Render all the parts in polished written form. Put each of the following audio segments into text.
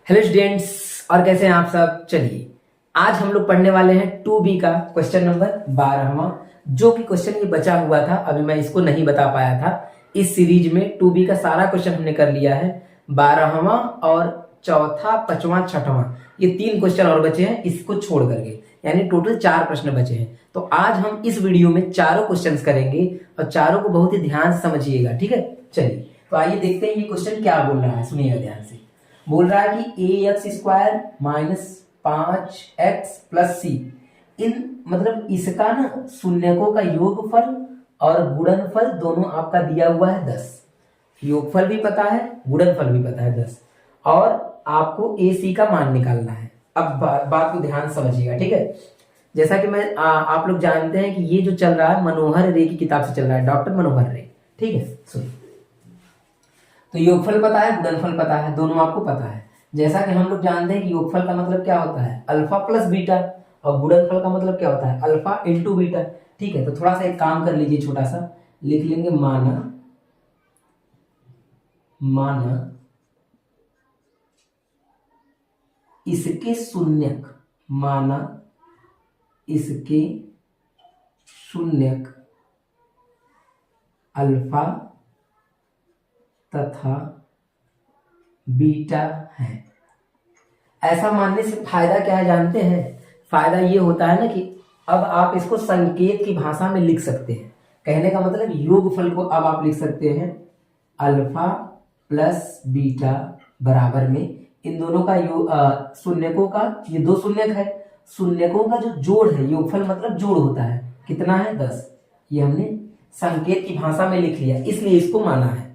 Hello students, और कैसे हैं आप सब। चलिए आज हम लोग पढ़ने वाले हैं 2B का क्वेश्चन नंबर 12वां, जो कि क्वेश्चन ये बचा हुआ था। अभी मैं इसको नहीं बता पाया था। इस सीरीज में 2B का सारा क्वेश्चन हमने कर लिया है। 12वां और चौथा, पांचवा, छठवां, ये 3 क्वेश्चन और बचे हैं इसको छोड़ करके, यानी टोटल 4 प्रश्न बचे हैं। तो आज हम इस वीडियो में चारों क्वेश्चंस करेंगे और चारों को बहुत ही ध्यान से समझिएगा, ठीक है। चलिए तो आइए देखते हैं ये क्वेश्चन क्या बोल रहा है। सुनिएगा ध्यान से। बोल रहा है कि ax² माइनस 5x प्लस सी, इन मतलब इसका ना शून्यकों का योगफल और गुणनफल दोनों आपका दिया हुआ है 10। योगफल भी पता है, गुणनफल भी पता है 10, और आपको AC का मान निकालना है। अब बात को ध्यान समझिएगा, ठीक है। जैसा कि मैं आप लोग जानते हैं कि ये जो चल रहा है मनोहर रे की किताब से चल रहा है, डॉक्टर मनोहर रे, ठीक है। सुनिए, तो योगफल पता है, गुणनफल पता है, दोनों आपको पता है। जैसा कि हम लोग जानते हैं कि योगफल का मतलब क्या होता है, अल्फा प्लस बीटा, और गुणनफल का मतलब क्या होता है, अल्फा इंटू बीटा, ठीक है। तो थोड़ा सा एक काम कर लीजिए, छोटा सा लिख लेंगे, माना इसके शून्यक, माना इसके शून्यक अल्फा तथा बीटा है। ऐसा मानने से फायदा क्या है जानते हैं? फायदा ये होता है ना कि अब आप इसको संकेत की भाषा में लिख सकते हैं। कहने का मतलब योगफल को अब आप लिख सकते हैं अल्फा प्लस बीटा बराबर में इन दोनों का शून्यकों का, ये 2 शून्यक है, शून्यकों का जो जोड़ है, योगफल मतलब जोड़ होता है, कितना है 10। ये हमने संकेत की भाषा में लिख लिया, इसलिए इसको माना है।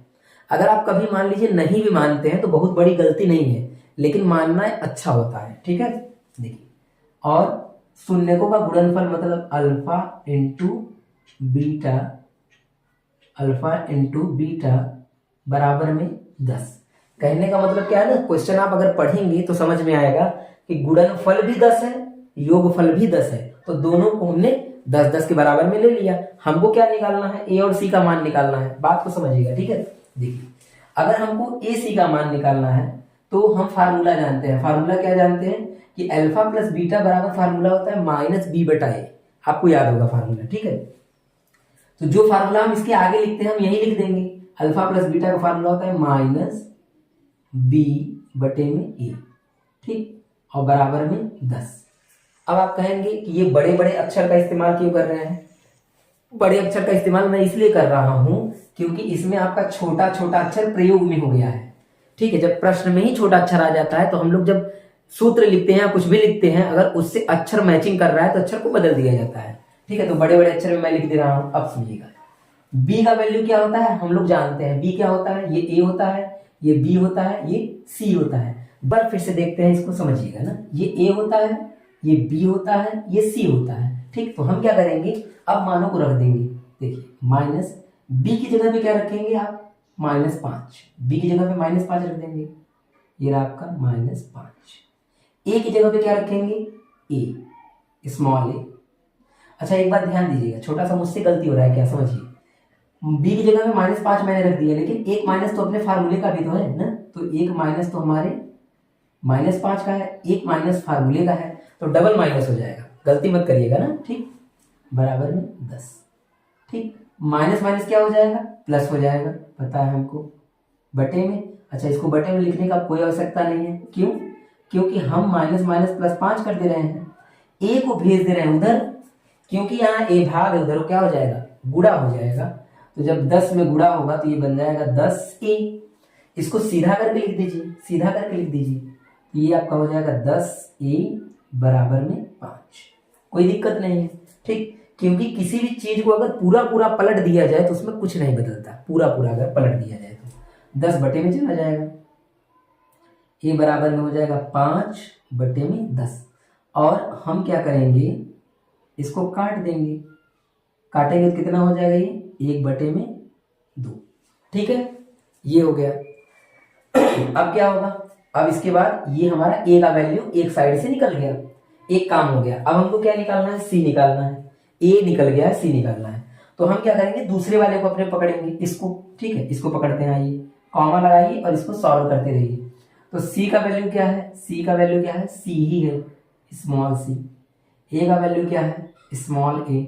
अगर आप कभी मान लीजिए नहीं भी मानते हैं तो बहुत बड़ी गलती नहीं है, लेकिन मानना अच्छा होता है, ठीक है। देखिए, और शून्यकों का गुणनफल मतलब अल्फा इंटू बीटा बराबर में 10। कहने का मतलब क्या है ना, क्वेश्चन आप अगर पढ़ेंगे तो समझ में आएगा कि गुणनफल भी 10 है, योगफल भी 10 है, तो दोनों को हमने 10-10 के बराबर में ले लिया। हमको क्या निकालना है, ए और सी का मान निकालना है। बात को समझिएगा, ठीक है। देखिए, अगर हमको ए सी का मान निकालना है तो हम फार्मूला जानते हैं। फार्मूला क्या जानते हैं कि अल्फा प्लस बीटा बराबर फार्मूला होता है माइनस बी बटा ए। आपको याद होगा फार्मूला, ठीक है। तो जो फार्मूला हम इसके आगे लिखते हैं हम यही लिख देंगे। अल्फा प्लस बीटा का फार्मूला होता है माइनस बी बटे में ए, ठीक, और बराबर में 10। अब आप कहेंगे कि ये बड़े बड़े अक्षर का इस्तेमाल क्यों कर रहे हैं? बड़े अक्षर का इस्तेमाल मैं इसलिए कर रहा हूं क्योंकि इसमें आपका छोटा छोटा अक्षर प्रयोग में हो गया है, ठीक है। जब प्रश्न में ही छोटा अक्षर आ जाता है तो हम लोग जब सूत्र लिखते हैं या कुछ भी लिखते हैं, अगर उससे अक्षर मैचिंग कर रहा है तो अक्षर को बदल दिया जाता है, ठीक है। तो बड़े बड़े अक्षर में मैं लिख दे रहा हूं। अब सुनिएगा, बी का वैल्यू क्या होता है, हम लोग जानते हैं। बी क्या होता है, ये ए होता है, ये बी होता है, ये सी होता है। बार फिर से देखते हैं, इसको समझिएगा ना। ये ए होता है, ये बी होता है, ये सी होता है, ठीक। तो हम क्या करेंगे, अब मानों को रख देंगे। देखिए, माइनस बी की जगह पे क्या रखेंगे आप, -5। बी की जगह पे -5 रख देंगे, ये रहा आपका -5। ए की जगह पे क्या रखेंगे, ए, स्मॉल ए। अच्छा, एक बात ध्यान दीजिएगा, छोटा सा मुझसे गलती हो रहा है, क्या समझिए। बी की जगह में -5 मैंने रख दिया, लेकिन एक माइनस तो अपने फार्मूले का भी तो है ना। तो एक माइनस तो हमारे -5 का है, एक माइनस फार्मूले का है, तो डबल माइनस हो जाएगा। गलती मत करिएगा ना, ठीक। बराबर में 10, ठीक। माइनस माइनस क्या हो जाएगा, प्लस हो जाएगा, पता है हमको, बटे में। अच्छा, इसको बटे में लिखने का कोई आवश्यकता नहीं है, क्यों? क्योंकि हम माइनस माइनस प्लस 5 कर दे रहे हैं, ए को भेज दे रहे हैं उधर, क्योंकि यहाँ ए भाग है, उधर क्या हो जाएगा, गुणा हो जाएगा। तो जब 10 में गुणा होगा तो ये बन जाएगा 10a। इसको सीधा करके लिख दीजिए, सीधा करके लिख दीजिए, ये आपका हो जाएगा 10a बराबर में 5। कोई दिक्कत नहीं है, ठीक। क्योंकि किसी भी चीज को अगर पूरा पूरा पलट दिया जाए तो उसमें कुछ नहीं बदलता। पूरा पूरा अगर पलट दिया जाए तो 10 बटे में चला जाएगा, ए बराबर में हो जाएगा 5 बटे में 10। और हम क्या करेंगे, इसको काट देंगे। काटेंगे तो कितना हो जाएगा, ये 1 बटे में 2, ठीक है। ये हो गया। अब क्या होगा, अब इसके बाद ये हमारा ए का वैल्यू एक साइड से निकल गया, एक काम हो गया। अब हमको क्या निकालना है, सी निकालना है। ए निकल गया है, सी निकालना है। तो हम क्या करेंगे, दूसरे वाले को अपने पकड़ेंगे, इसको, ठीक है। इसको पकड़ते हैं, आइए, कॉमा लगाइए और इसको सॉल्व करते रहिए। तो सी का वैल्यू क्या है, सी का वैल्यू क्या है, सी ही है, स्मॉल सी। ए का वैल्यू क्या है, स्मॉल ए,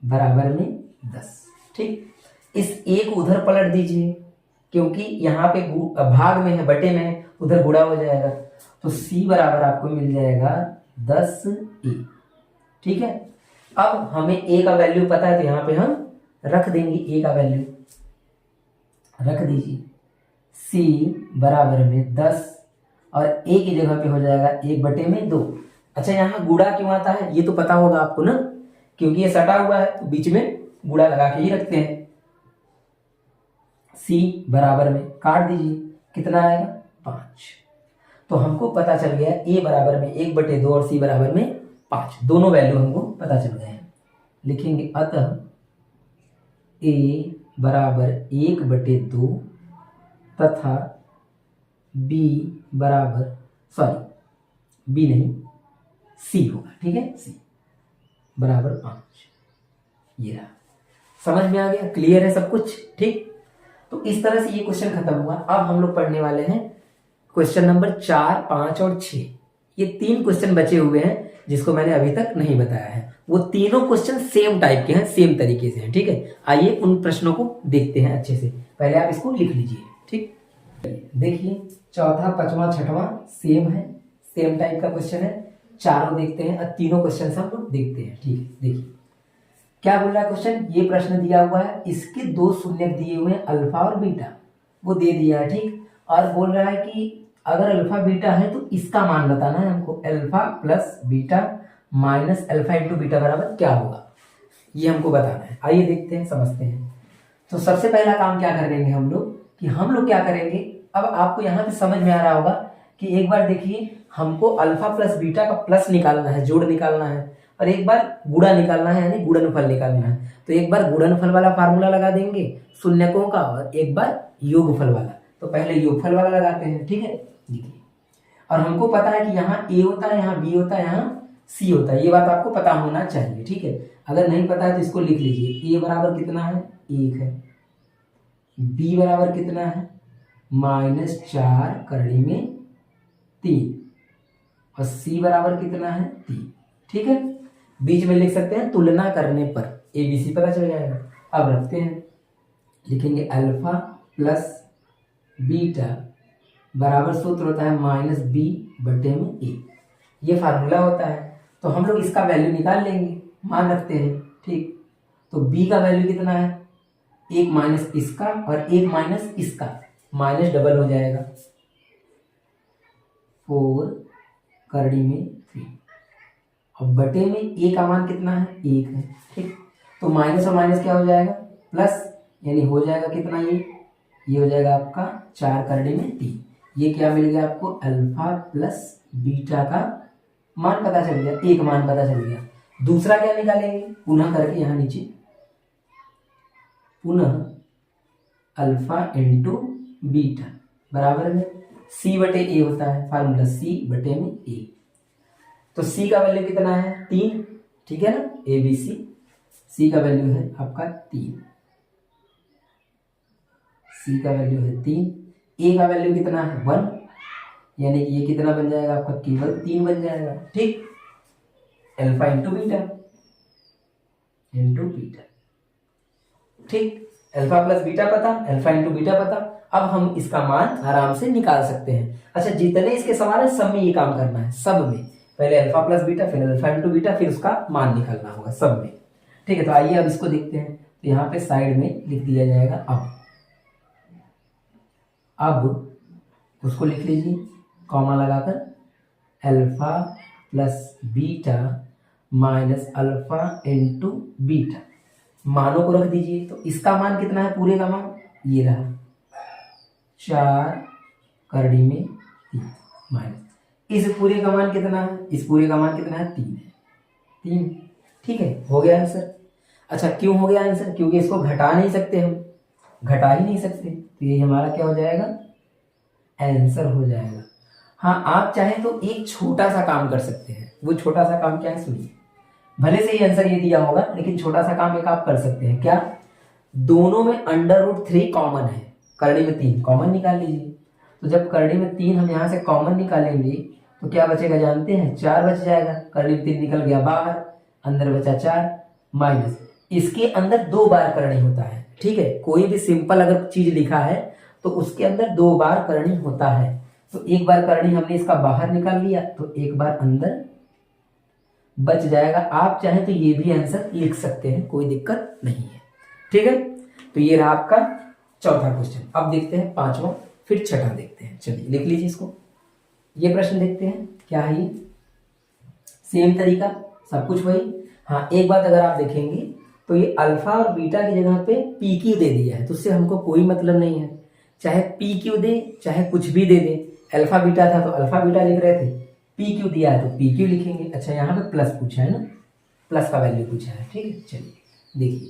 बराबर में 10। ठीक, इस ए को उधर पलट दीजिए, क्योंकि यहाँ पे भाग में है, बटे में है, उधर गुणा हो जाएगा। तो सी बराबर आपको मिल जाएगा 10 ए। ठीक है, अब हमें ए का वैल्यू पता है, तो यहाँ पे हम रख देंगे ए का वैल्यू, रख दीजिए। सी बराबर में 10 और ए की जगह पे हो जाएगा 1/2। अच्छा, यहाँ गुणा क्यों आता है ये तो पता होगा आपको ना, क्योंकि ये सटा हुआ है तो बीच में गुणा लगा के ही रखते हैं। सी बराबर में काट दीजिए, कितना आएगा 5। तो हमको पता चल गया ए बराबर में 1/2 और सी बराबर में 5, दोनों वैल्यू हमको पता चल गए हैं। लिखेंगे अतः ए बराबर 1/2 तथा बी बराबर, सॉरी बी नहीं, सी होगा। ठीक है, सी बराबर 5। ये रहा, समझ में आ गया, क्लियर है सब कुछ। ठीक, तो इस तरह से ये क्वेश्चन खत्म हुआ। अब हम लोग पढ़ने वाले हैं क्वेश्चन नंबर 4, 5 और 6। ये 3 क्वेश्चन बचे हुए हैं जिसको मैंने अभी तक नहीं बताया है। वो तीनों क्वेश्चन सेम टाइप के हैं, सेम तरीके से हैं। ठीक है, आइए उन प्रश्नों को देखते हैं अच्छे से। पहले आप इसको लिख लीजिए। ठीक, देखिए चौथा, पांचवा, छठवां सेम है, सेम टाइप का क्वेश्चन है। चारों देखते हैं, अब तीनों क्वेश्चन हम लोग देखते हैं। ठीक है, देखिए क्या बोल रहा है क्वेश्चन। ये प्रश्न दिया हुआ है, इसके 2 शून्यक दिए हुए हैं, अल्फा और बीटा, वो दे दिया है। ठीक, और बोल रहा है कि अगर अल्फा बीटा है तो इसका मान बताना है हमको, alpha plus beta minus alpha into beta बराबर क्या होगा, ये हमको बताना है। आइए देखते हैं, समझते हैं। तो सबसे पहला काम क्या करेंगे हम लोग, कि हम लोग क्या करेंगे, अब आपको यहाँ पे समझ में आ रहा होगा कि एक बार देखिए, हमको अल्फा प्लस बीटा का प्लस निकालना है, जोड़ निकालना है, और एक बार गुणा निकालना है, यानी गुणनफल निकालना है। तो एक बार गुणनफल वाला फार्मूला लगा देंगे शून्यकों का, और एक बार योगफल वाला। तो पहले योगफल वाला लगाते हैं। ठीक है, देखिए, और हमको पता है कि यहाँ ए होता है, यहाँ बी होता है, यहाँ सी होता है। ये बात आपको पता होना चाहिए। ठीक है, अगर नहीं पता है तो इसको लिख लीजिए। ए बराबर कितना है, 1 है। बी बराबर कितना है, -4 करड़ी में 3, और सी बराबर कितना है, 3। ठीक है, बीच में लिख सकते हैं, तुलना करने पर ABC पता चल जाएगा। अब रखते हैं, लिखेंगे अल्फा प्लस बीटा बराबर सूत्र होता है -B/A, ये फार्मूला होता है। तो हम लोग इसका वैल्यू निकाल लेंगे, मान रखते हैं। ठीक, तो B का वैल्यू कितना है, 1 माइनस इसका और 1 माइनस इसका, माइनस डबल हो जाएगा, 4 करड़ी में 3, और बटे में ए का मान कितना है, 1 है। ठीक, तो माइनस और माइनस क्या हो जाएगा, प्लस, यानी हो जाएगा कितना, ये हो जाएगा आपका 4 करड़ी में 3। ये क्या मिल गया आपको, अल्फा प्लस बीटा का मान पता चल गया, एक मान पता चल गया। दूसरा क्या निकालेंगे, पुनः करके यहाँ नीचे, पुनः अल्फा इंटू बीटा बराबर में C/A होता है फार्मूला, C/A। तो C का वैल्यू कितना है, 3। ठीक है ना, ABC, C का वैल्यू है आपका 3, C का वैल्यू है 3, A का वैल्यू कितना है, 1, यानी कि ये कितना बन जाएगा आपका, केवल 3 बन जाएगा। ठीक, अल्फा इंटू बीटा, ठीक, अल्फा प्लस बीटा पता, अल्फा इंटू बीटा पता। अब हम इसका मान आराम से निकाल सकते हैं। अच्छा, जितने इसके सवाल है सब में ये काम करना है, सब में पहले अल्फा प्लस बीटा, फिर अल्फा इंटू बीटा, फिर उसका मान निकालना होगा सब में। ठीक है, तो आइए अब इसको देखते हैं। तो यहाँ पे साइड में लिख दिया जाएगा अब उसको लिख लीजिए कॉमा लगाकर, alpha plus beta minus alpha into beta, मानों को रख दीजिए। तो इसका मान कितना है, पूरे का मान ये रहा, 4 करड़ी में 3, माइनस इस पूरे का मान कितना है, इस पूरे का मान कितना है, 3 है, 3। ठीक है, हो गया आंसर। अच्छा, क्यों हो गया आंसर, क्योंकि इसको घटा नहीं सकते, हम घटा ही नहीं सकते, तो ये हमारा क्या हो जाएगा, आंसर हो जाएगा। हाँ, आप चाहें तो एक छोटा सा काम कर सकते हैं। वो छोटा सा काम क्या है, सुनिए। भले से ही आंसर ये दिया होगा, लेकिन छोटा सा काम एक आप कर सकते हैं। क्या, दोनों में √3 कॉमन है, करड़ी में 3 कॉमन निकाल लीजिए। तो जब करड़ी में 3 हम यहाँ से कॉमन निकालेंगे तो क्या बचेगा जानते हैं, 4 बच जाएगा। करड़ी में 3 निकल गया बाहर, अंदर बचा 4 माइनस, इसके अंदर 2 बार करणी होता है। ठीक है, कोई भी सिंपल अगर चीज लिखा है तो उसके अंदर 2 बार करणी होता है। तो एक बार करणी हमने इसका बाहर निकाल लिया तो एक बार अंदर बच जाएगा। आप चाहें तो ये भी आंसर लिख सकते हैं, कोई दिक्कत नहीं है। ठीक है, तो ये रहा आपका चौथा क्वेश्चन। अब देखते हैं पांचवा, फिर छठा देखते हैं। चलिए लिख लीजिए इसको। ये प्रश्न देखते हैं क्या है ये, सेम तरीका, सब कुछ वही। हाँ, एक बात अगर आप देखेंगे तो ये अल्फा और बीटा की जगह पे पी क्यू दे दिया है, तो उससे हमको कोई मतलब नहीं है। चाहे पी क्यू दे, चाहे कुछ भी दे दे। अल्फा बीटा था तो अल्फा बीटा लिख रहे थे, पी क्यू दिया है तो पी क्यू लिखेंगे। अच्छा, यहाँ पे प्लस पूछा है ना, प्लस का वैल्यू पूछा है। ठीक है, चलिए देखिए,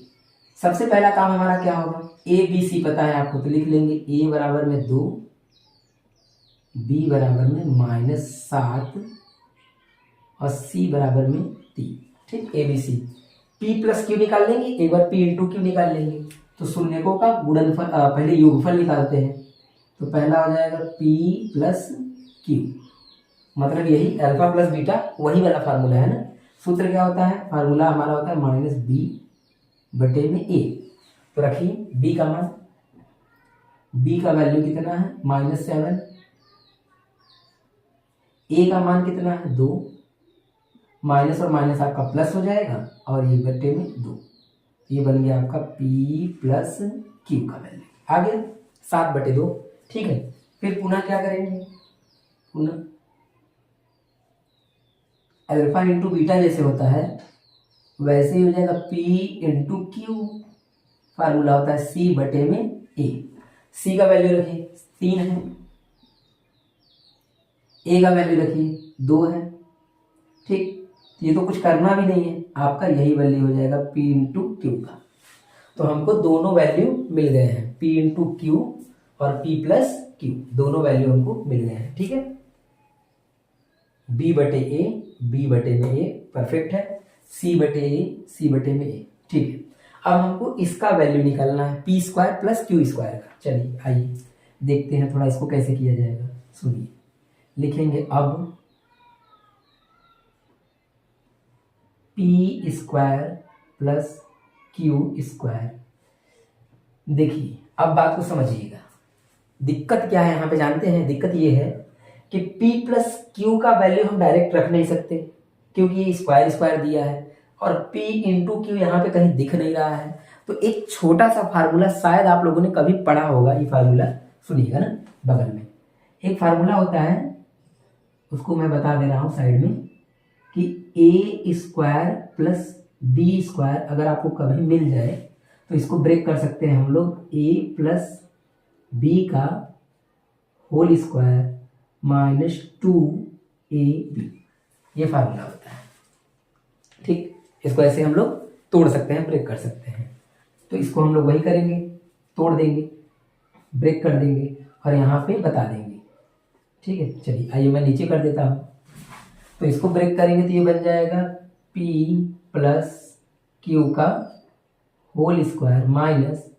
सबसे पहला काम हमारा क्या होगा, ए बी सी पता है आपको, तो लिख लेंगे ए बराबर में 2, बी बराबर में -7 और सी बराबर में 3। ठीक, A B C. P plus Q निकाल लेंगे, एक बार पी इंटू क्यू निकाल लेंगे। तो शून्यकों का गुणनफल, पहले योगफल निकालते हैं। तो पहला हो जाएगा पी प्लस क्यू, मतलब यही अल्फा प्लस बीटा वही वाला फार्मूला है ना। सूत्र क्या होता है, फार्मूला हमारा होता है -b/a। तो रखिए b का मान, b का वैल्यू कितना है -7, a का मान कितना है 2, माइनस और माइनस आपका प्लस हो जाएगा और ये बट्टे में 2, ये बन गया आपका p प्लस क्यू का वैल्यू आ गया 7/2। ठीक है, फिर पुनः क्या करेंगे, पुनः अल्फा इंटू बीटा जैसे होता है वैसे ही हो जाएगा p इंटू क्यू। फार्मूला होता है c/a। c का वैल्यू रखिए 3 है, a का वैल्यू रखिए 2 है। ठीक, ये तो कुछ करना भी नहीं है, आपका यही वैल्यू हो जाएगा p इंटू क्यू का। तो हमको दोनों वैल्यू मिल गए हैं, p इंटू क्यू और p प्लस क्यू, दोनों वैल्यू हमको मिल गए हैं। ठीक है, b/a, b/a परफेक्ट है, c/a, c/a। ठीक है, अब हमको इसका वैल्यू निकालना है p² प्लस क्यू² का। चलिए आइए देखते हैं थोड़ा इसको कैसे किया जाएगा। सुनिए, लिखेंगे अब p² प्लस क्यू²। देखिए अब बात को समझिएगा, दिक्कत क्या है यहाँ पे जानते हैं, दिक्कत ये है कि p प्लस क्यू का वैल्यू हम डायरेक्ट रख नहीं सकते क्योंकि ये स्क्वायर दिया है और p इंटू क्यू यहाँ पे कहीं दिख नहीं रहा है। तो एक छोटा सा फार्मूला शायद आप लोगों ने कभी पढ़ा होगा, ये फार्मूला सुनिएगा ना, बगल में एक फार्मूला होता है, उसको मैं बता दे रहा हूँ साइड में, कि a² प्लस b² अगर आपको कभी मिल जाए तो इसको ब्रेक कर सकते हैं हम लोग, a प्लस b का होल स्क्वायर माइनस 2ab, ये फार्मूला होता है। ठीक, इसको ऐसे हम लोग तोड़ सकते हैं, ब्रेक कर सकते हैं। तो इसको हम लोग वही करेंगे, तोड़ देंगे, ब्रेक कर देंगे और यहाँ पे बता देंगे। ठीक है, चलिए आइए मैं नीचे कर देता हूँ। तो इसको ब्रेक करेंगे तो ये बन जाएगा p प्लस क्यू का होल स्क्वायर माइनस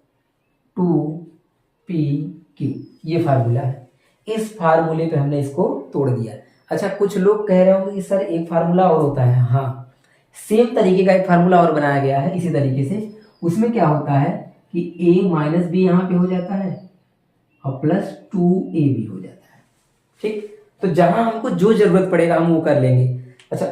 2pq, ये फार्मूला है। इस फार्मूले पे हमने इसको तोड़ दिया। अच्छा, कुछ लोग कह रहे होंगे कि सर एक फार्मूला और होता है। हाँ, सेम तरीके का एक फार्मूला और बनाया गया है इसी तरीके से। उसमें क्या होता है कि a माइनस बी यहाँ पे हो जाता है और प्लस 2ab हो जाता है। ठीक, तो जहां हमको जो जरूरत पड़ेगा हम वो कर लेंगे। अच्छा,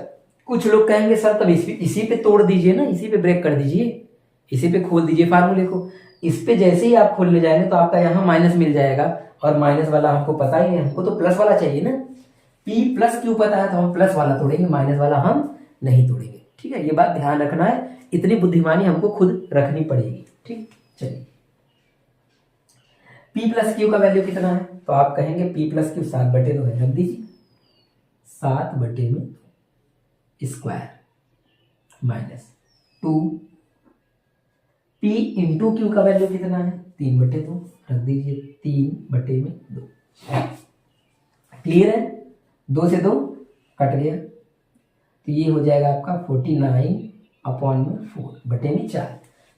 कुछ लोग कहेंगे सर तब इसी पे तोड़ दीजिए ना, इसी पे ब्रेक कर दीजिए, इसी पे खोल दीजिए फार्मूले को। इस पे जैसे ही आप खोलने जाएंगे तो आपका यहाँ माइनस मिल जाएगा और माइनस वाला हमको पता ही है, हमको तो प्लस वाला चाहिए ना। p प्लस क्यू पता है तो हम प्लस वाला तोड़ेंगे, माइनस वाला हम नहीं तोड़ेंगे। ठीक है, ये बात ध्यान रखना है, इतनी बुद्धिमानी हमको खुद रखनी पड़ेगी। ठीक, चलिए p प्लस क्यू का वैल्यू कितना है, तो आप कहेंगे p प्लस क्यू 7/2 है, रख दीजिए 7/2 square minus 2। p into Q का वैल्यू कितना है 3/2, रख दीजिए 3/2। क्लियर है, 2 से 2 कट गया तो ये हो जाएगा आपका 49/4/4,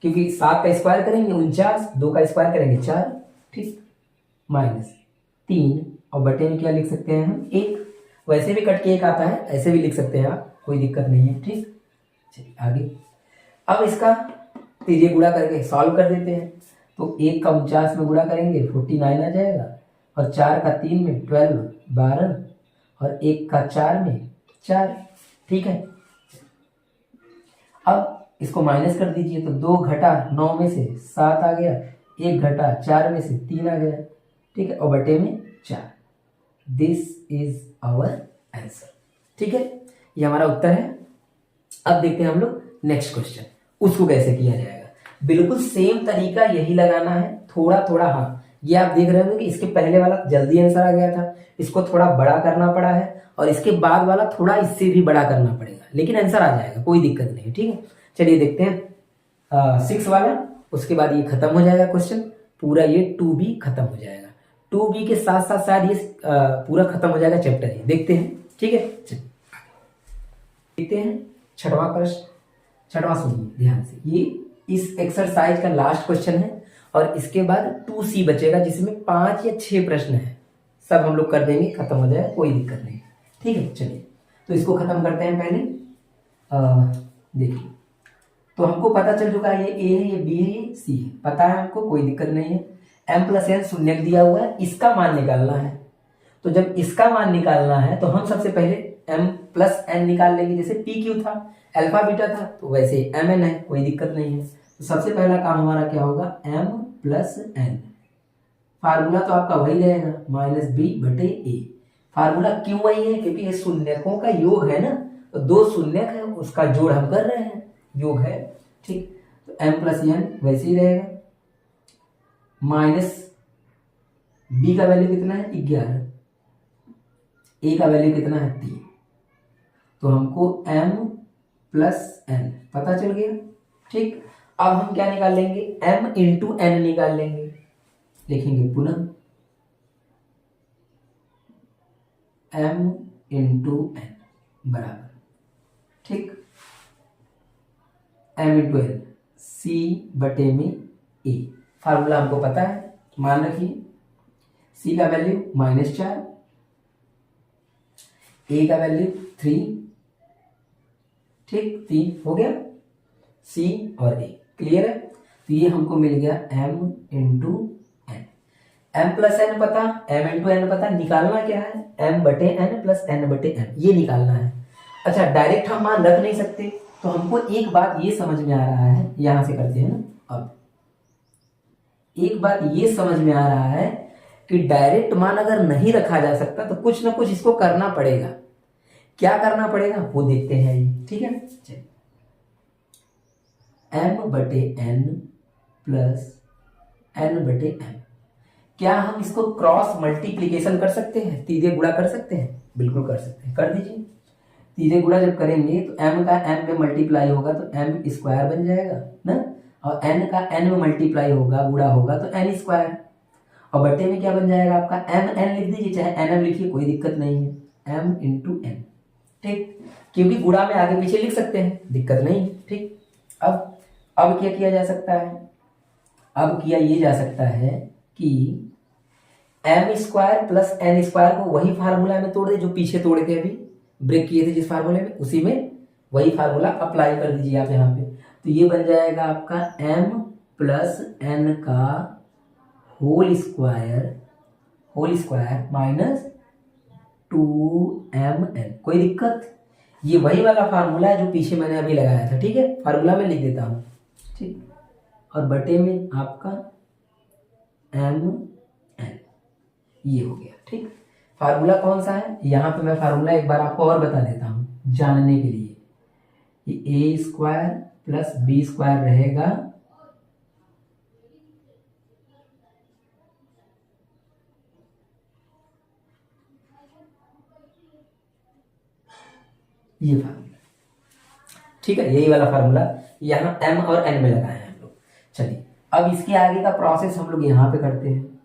क्योंकि 7 का स्क्वायर करेंगे 49, 2 का स्क्वायर करेंगे 4। ठीक, माइनस 3 और बटे में क्या लिख सकते हैं हम, 1। वैसे भी कट के 1 आता है, ऐसे भी लिख सकते हैं आप, कोई दिक्कत नहीं है। ठीक, चलिए आगे। अब इसका तीजे गुणा करके सॉल्व कर देते हैं। तो 1 का 49 में गुणा करेंगे 49 आ जाएगा, और 4 का 3 में 12 12, और 1 का 4 में 4। ठीक है, अब इसको माइनस कर दीजिए, तो 2 घटा 9 में से 7 आ गया, 1 घटा 4 में से 3 आ गया। ठीक है, और बटे में 4। This is our answer. ठीक है, ये हमारा उत्तर है। अब देखते हैं हम लोग नेक्स्ट क्वेश्चन, उसको कैसे किया जाएगा। बिल्कुल सेम तरीका यही लगाना है, थोड़ा थोड़ा। हाँ, ये आप देख रहे होंगे कि इसके पहले वाला जल्दी आंसर आ गया था, इसको थोड़ा बड़ा करना पड़ा है, और इसके बाद वाला थोड़ा इससे भी बड़ा करना पड़ेगा, लेकिन आंसर आ जाएगा, कोई दिक्कत नहीं। ठीक है, चलिए देखते हैं 6 वाला, उसके बाद ये खत्म हो जाएगा क्वेश्चन पूरा, ये 2B खत्म हो जाएगा। 2B के साथ साथ शायद ये पूरा खत्म हो जाएगा चैप्टर। ये देखते हैं। ठीक है, चलिए देखते हैं 6वां प्रश्न। 6वां सुनिए ध्यान से, ये इस एक्सरसाइज का लास्ट क्वेश्चन है, और इसके बाद 2C बचेगा, जिसमें 5 या 6 प्रश्न है। सब हम लोग कर देंगे, खत्म हो जाएगा, कोई दिक्कत नहीं। ठीक है, चलिए तो इसको खत्म करते हैं पहले। देखिए, तो हमको पता चल चुका है ये A है, ये B है, ये C है, पता है हमको, कोई दिक्कत नहीं है। m+n शून्यक दिया हुआ है, इसका मान निकालना है। तो जब इसका मान निकालना है तो हम सबसे पहले m+n निकाल लेंगे, जैसे PQ था, अल्फा बीटा था, तो वैसे mn है, कोई दिक्कत नहीं है। तो सबसे पहला काम हमारा क्या होगा, m+n। फार्मूला तो आपका वही रहेगा, -b/a। फार्मूला क्यों वही है, क्योंकि ये शून्यकों का योग है ना, तो 2 शून्यक है, उसका जोड़ हम कर रहे हैं, योग है। ठीक, तो m+n वैसे ही रहेगा, माइनस b का वैल्यू कितना है, 11, a का वैल्यू कितना है, 3। तो हमको m+n पता चल गया। ठीक, अब हम क्या निकाल लेंगे, m×n निकाल लेंगे। लिखेंगे पुनः m×n बराबर, ठीक, m×n c/a। फार्मूला हमको पता है, मान रखिए। c का वैल्यू -4, a का वैल्यू 3। ठीक, 3 हो गया, c और a क्लियर है। तो ये हमको मिल गया m×n। m+n पता, m×n पता, निकालना क्या है, m/n + n/m, ये निकालना है। अच्छा, डायरेक्ट हम मान रख नहीं सकते, तो हमको एक बात ये समझ में आ रहा है, यहां से करते हैं ना। अब एक बात ये समझ में आ रहा है कि डायरेक्ट मान अगर नहीं रखा जा सकता तो कुछ ना कुछ इसको करना पड़ेगा। क्या करना पड़ेगा वो देखते हैं। ठीक है, चलिए, m/n + n/m। क्या हम इसको क्रॉस मल्टीप्लीकेशन कर सकते हैं, तीजे गुणा कर सकते हैं? बिल्कुल कर सकते हैं, कर दीजिए। तीजे गुणा जब करेंगे तो m का m में मल्टीप्लाई होगा तो m² बन जाएगा ना, और n का n में मल्टीप्लाई होगा, गुणा होगा तो n², और बटे में क्या बन जाएगा आपका, mn लिख दीजिए, चाहे nm लिखिए, कोई दिक्कत नहीं है, m×n। ठीक, क्योंकि गुणा में आगे पीछे लिख सकते हैं, दिक्कत नहीं। ठीक, अब क्या किया जा सकता है, अब किया ये जा सकता है कि m² + n² को वही फार्मूला में तोड़ दे जो पीछे तोड़े थे, अभी ब्रेक किए थे जिस फार्मूले में, उसी में वही फार्मूला अप्लाई कर दीजिए आप यहाँ पे। तो ये बन जाएगा आपका m + n का होल स्क्वायर -2mn। कोई दिक्कत, ये वही वाला फार्मूला है जो पीछे मैंने अभी लगाया था। ठीक है, फार्मूला में लिख देता हूँ। ठीक, और बटे में आपका mn, ये हो गया। ठीक, फार्मूला कौन सा है, यहाँ पे मैं फार्मूला एक बार आपको और बता देता हूँ जानने के लिए। ये a² + b² रहेगा, ये फार्मूला। ठीक है, यही वाला फार्मूला यहाँ m और n में लगाए हैं हम लोग। चलिए, अब इसके आगे का प्रोसेस हम लोग यहाँ पे करते हैं।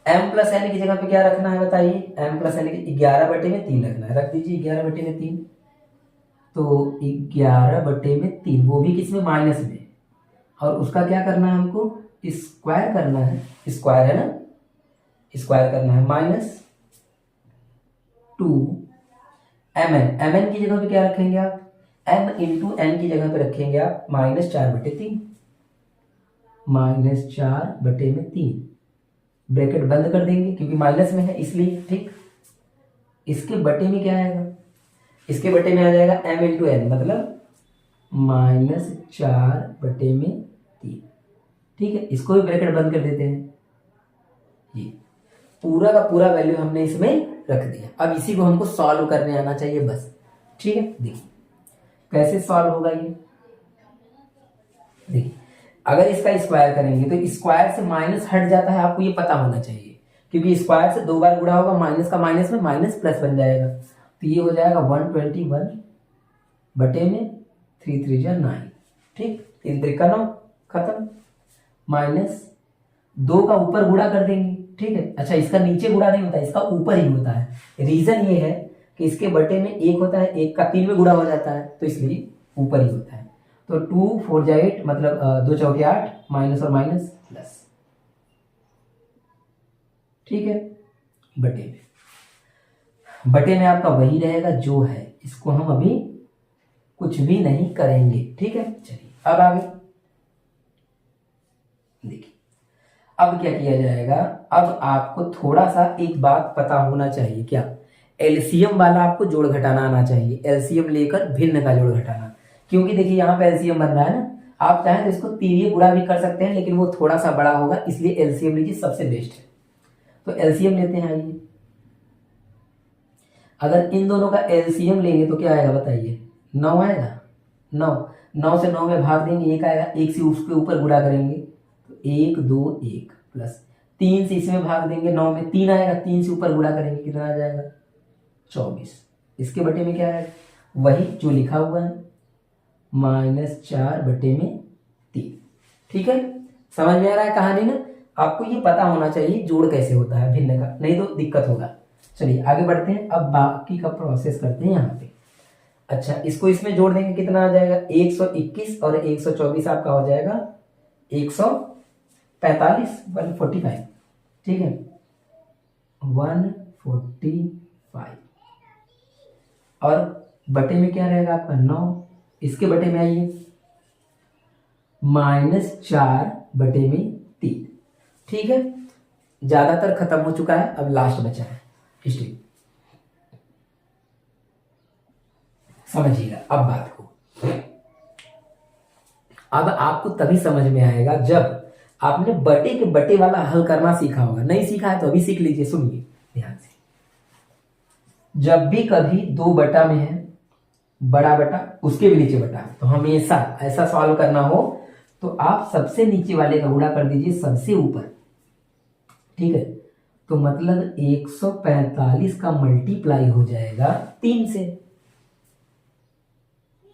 m+n की जगह पे क्या रखना है बताइए, m+n की 11/3 रखना है, रख दीजिए 11/3। तो 11/3, वो भी किसमें, माइनस में, और उसका क्या करना है हमको, स्क्वायर करना है, स्क्वायर है ना, स्क्वायर करना है माइनस 2mn, mn की जगह पे क्या रखेंगे आप, m इंटू n की जगह पे रखेंगे आप -4/3, -4/3, ब्रैकेट बंद कर देंगे क्योंकि माइनस में है इसलिए, ठीक। इसके बटे में क्या आएगा, इसके बटे में आ जाएगा m इंटू n, मतलब -4/3, ठीक है। इसको भी ब्रैकेट बंद कर देते हैं, ये पूरा का पूरा वैल्यू हमने इसमें रख दिया। अब इसी को हमको सॉल्व करने आना चाहिए बस, ठीक है। देखिए कैसे सॉल्व होगा ये, देखिए अगर इसका स्क्वायर करेंगे तो स्क्वायर से माइनस हट जाता है, आपको ये पता होना चाहिए, क्योंकि स्क्वायर से 2 बार गुणा होगा, माइनस का माइनस में माइनस प्लस बन जाएगा, तो ये हो जाएगा 121/3 ठीक, 3 3 9 खत्म, माइनस 2 का ऊपर गुणा कर देंगे, ठीक है। अच्छा इसका नीचे गुणा नहीं होता, इसका ऊपर ही होता है, रीजन ये है कि इसके बटे में 1 होता है, 1 का 3 में गुणा हो जाता है, तो इसलिए ऊपर ही होता है। तो 2 4 जा 8, मतलब 2 चौके 8, माइनस और माइनस प्लस, ठीक है। बटे में आपका वही रहेगा जो है, इसको हम अभी कुछ भी नहीं करेंगे, ठीक है। चलिए अब आगे देखिए, अब क्या किया जाएगा, अब आपको थोड़ा सा एक बात पता होना चाहिए, क्या, एलसीएम वाला आपको जोड़ घटाना आना चाहिए, एलसीएम लेकर भिन्न का जोड़ घटाना, क्योंकि देखिए यहाँ पे एलसीएम बन रहा है ना, आप चाहें तो इसको तिर्यक गुणा भी कर सकते हैं, लेकिन वो थोड़ा सा बड़ा होगा, इसलिए एलसीएम लीजिए, सबसे बेस्ट है। तो एलसीएम लेते हैं, आइए, अगर इन दोनों का एलसीएम लेंगे तो क्या आएगा बताइए, 9 आएगा, 9 से 9 में भाग देंगे, 1 आएगा, 1 से उसके ऊपर गुणा करेंगे तो 1 2 1 प्लस 3 से इसमें भाग देंगे, 9 में 3 आएगा, 3 से ऊपर गुणा करेंगे कितना आ जाएगा 24, इसके बटे में क्या आएगा, वही जो लिखा हुआ है -4/3, ठीक है। समझ में आ रहा है कहानी ना, आपको ये पता होना चाहिए जोड़ कैसे होता है भिन्न का, नहीं तो दिक्कत होगा। चलिए आगे बढ़ते हैं, अब बाकी का प्रोसेस करते हैं यहाँ पे। अच्छा इसको इसमें जोड़ देंगे, कितना आ जाएगा 121 और 124 आपका हो जाएगा 145, 145, ठीक है, 145, और बटे में क्या रहेगा आपका 9, इसके बटे में आइए -4/3, ठीक है। ज्यादातर खत्म हो चुका है, अब लास्ट बचा है हिस्ट्री, समझिएगा अब बात को। अब आपको तभी समझ में आएगा जब आपने बटे के बटे वाला हल करना सीखा होगा, नहीं सीखा है तो अभी सीख लीजिए, सुनिए ध्यान से। जब भी कभी 2 बटा में है, बड़ा बटा उसके भी नीचे बटा, तो हमेशा ऐसा सॉल्व करना हो तो आप सबसे नीचे वाले का गुणा कर दीजिए सबसे ऊपर, ठीक है। तो मतलब 145 का मल्टीप्लाई हो जाएगा 3 से,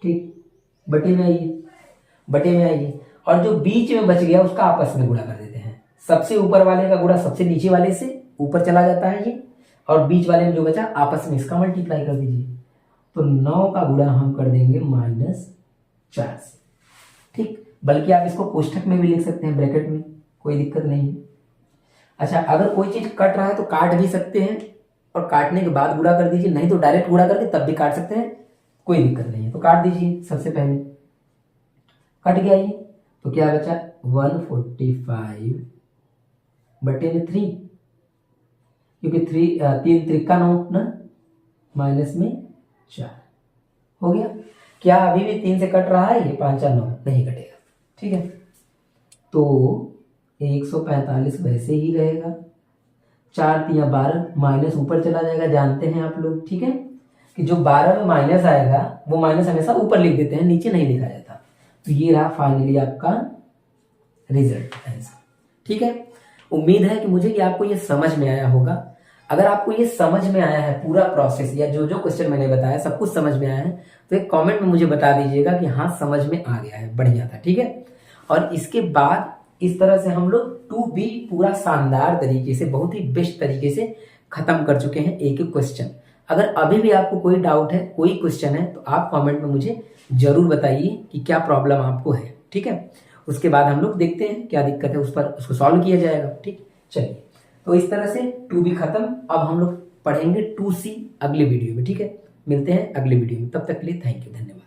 ठीक। बटे में आइए, और जो बीच में बच गया उसका आपस में गुणा कर देते हैं, सबसे ऊपर वाले का गुणा सबसे नीचे वाले से ऊपर चला जाता है ये, और बीच वाले में जो बचा आपस में इसका मल्टीप्लाई कर दीजिए, तो 9 का गुणा हम कर देंगे -4 से, ठीक। बल्कि आप इसको कोष्ठक में भी लिख सकते हैं, ब्रैकेट में, कोई दिक्कत नहीं है। अच्छा अगर कोई चीज कट रहा है तो काट भी सकते हैं, और काटने के बाद गुणा कर दीजिए, नहीं तो डायरेक्ट गुणा करके तब भी काट सकते हैं, कोई दिक्कत नहीं है। तो काट दीजिए, सबसे पहले कट गया ये, तो क्या बचा 145/3, क्योंकि 3 त्रिका 9 ना, माइनस में 4 हो गया। क्या अभी भी 3 से कट रहा है, ये 5 4 9 नहीं कटेगा, ठीक है। तो 145 वैसे ही रहेगा, 4 3 12, माइनस ऊपर चला जाएगा, जानते हैं आप लोग, ठीक है, कि जो 12 में माइनस आएगा वो माइनस हमेशा ऊपर लिख देते हैं, नीचे नहीं लिखा जाता। तो ये रहा फाइनली आपका रिजल्ट आंसर, ठीक है। उम्मीद है कि मुझे कि आपको ये समझ में आया होगा। अगर आपको ये समझ में आया है पूरा प्रोसेस, या जो जो क्वेश्चन मैंने बताया सब कुछ समझ में आया है, तो एक कमेंट में मुझे बता दीजिएगा कि हाँ समझ में आ गया है, बढ़िया था, ठीक है। और इसके बाद इस तरह से हम लोग 2B पूरा शानदार तरीके से, बहुत ही बेस्ट तरीके से खत्म कर चुके हैं एक एक क्वेश्चन। अगर अभी भी आपको कोई डाउट है, कोई क्वेश्चन है, तो आप कमेंट में मुझे जरूर बताइए कि क्या प्रॉब्लम आपको है, ठीक है। उसके बाद हम लोग देखते हैं क्या दिक्कत है, उस पर उसको सॉल्व किया जाएगा, ठीक। चलिए तो इस तरह से 2 भी खत्म। अब हम लोग पढ़ेंगे 2C अगले वीडियो में, ठीक है। मिलते हैं अगले वीडियो में, तब तक के लिए थैंक यू, धन्यवाद।